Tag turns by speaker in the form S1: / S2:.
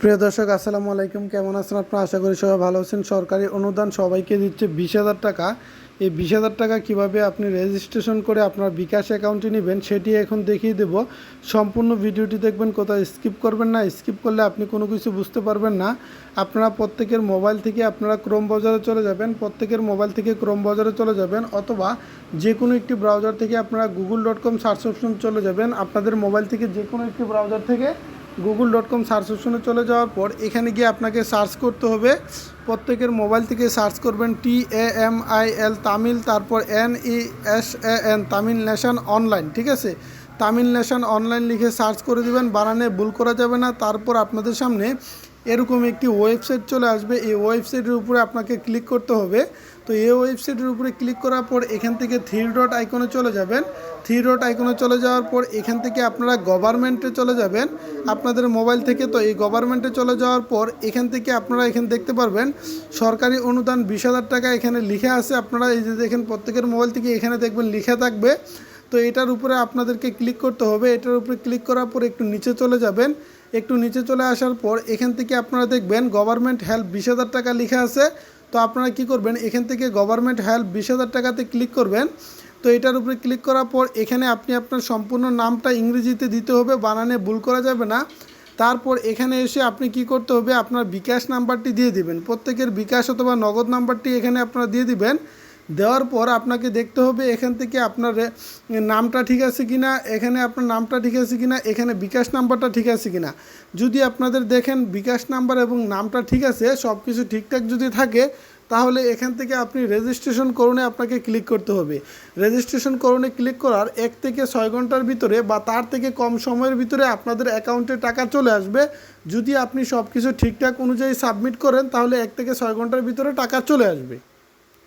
S1: প্রিয় দর্শক আসসালামু আলাইকুম, কেমন আছেন আপনারা? আশা করি সবাই ভালো আছেন। সরকারি অনুদান সবাইকে দিচ্ছে 20,000 টাকা। এই 20,000 টাকা কীভাবে আপনি রেজিস্ট্রেশন করে আপনার বিকাশ অ্যাকাউন্টে নেবেন সেটি এখন দেখিয়ে দেব। সম্পূর্ণ ভিডিওটি দেখবেন, কোথাও স্কিপ করবেন না। স্কিপ করলে আপনি কোনো কিছু বুঝতে পারবেন না। আপনারা প্রত্যেকের মোবাইল থেকে আপনারা ক্রোম ব্রাউজারে চলে যাবেন, প্রত্যেকের মোবাইল থেকে ক্রোম ব্রাউজারে চলে যাবেন, অথবা যে কোনো একটি ব্রাউজার থেকে আপনারা google.com সার্চ অপশন চলে যাবেন। আপনাদের মোবাইল থেকে যে কোনো একটি ব্রাউজার থেকে google.com সার্চ অপশনে চলে যাওয়ার পর এখানে গিয়ে আপনাকে সার্চ করতে হবে। প্রত্যেকের মোবাইল থেকে সার্চ করবেন TAMIL তামিল, তারপর NESAN তামিল নেশন অনলাইন, ঠিক আছে? তামিল নেশন অনলাইন লিখে সার্চ করে দিবেন, বানানে ভুল করা যাবে না। তারপর আপনাদের সামনে এরকম একটি ওয়েবসাইট চলে আসবে। এই ওয়েবসাইটের উপরে আপনাকে ক্লিক করতে হবে। তো এই ওয়েবসাইটের উপরে ক্লিক করার পর এখান থেকে থ্রি ডট আইকনে চলে যাবেন। থ্রি ডট আইকনে চলে যাওয়ার পর এখান থেকে আপনারা গভর্নমেন্টে চলে যাবেন আপনাদের মোবাইল থেকে। তো এই গভর্নমেন্টে চলে যাওয়ার পর এখান থেকে আপনারা এখানে দেখতে পারবেন সরকারি অনুদান 20,000 টাকা এখানে লিখে আছে। আপনারা এই যে দেখেন প্রত্যেকের মোবাইল থেকে এখানে দেখবেন লিখে থাকবে। তো এটার উপরে আপনাদেরকে ক্লিক করতে হবে। এটার উপরে ক্লিক করার পর একটু নিচে চলে যাবেন। একটু নিচে চলে আসার পর এখান থেকে আপনারা দেখবেন গভর্নমেন্ট হেল্প 20,000 টাকা লেখা আছে। তো আপনারা কি করবেন, এখান থেকে গভর্নমেন্ট হেল্প 20,000 টাকাতে ক্লিক করবেন। তো এটার উপরে ক্লিক করার পর এখানে আপনি আপনার সম্পূর্ণ নামটা ইংরেজিতে দিতে হবে, বানানে ভুল করা যাবে না। তারপর এখানে এসে আপনি কি করতে হবে, আপনার বিকাশ নাম্বারটি দিয়ে দিবেন। প্রত্যেকের বিকাশ অথবা নগদ নাম্বারটি এখানে আপনারা দিয়ে দিবেন। দেওয়ার পর আপনাকে দেখতে হবে এখান থেকে আপনার নামটা ঠিক আছে কিনা, এখানে আপনার নামটা ঠিক আছে কিনা, এখানে বিকাশ নাম্বারটা ঠিক আছে কিনা। যদি আপনাদের দেখেন বিকাশ নাম্বার এবং নামটা ঠিক আছে, সব কিছু ঠিকঠাক যদি থাকে, তাহলে এখান থেকে আপনি রেজিস্ট্রেশন করণে আপনাকে ক্লিক করতে হবে। রেজিস্ট্রেশন করণে ক্লিক করার 1 থেকে 6 ঘন্টার ভিতরে বা তার থেকে কম সময়ের ভিতরে আপনাদের অ্যাকাউন্টে টাকা চলে আসবে। যদি আপনি সব কিছু ঠিকঠাক অনুযায়ী সাবমিট করেন তাহলে 1 থেকে 6 ঘন্টার ভিতরে টাকা চলে আসবে।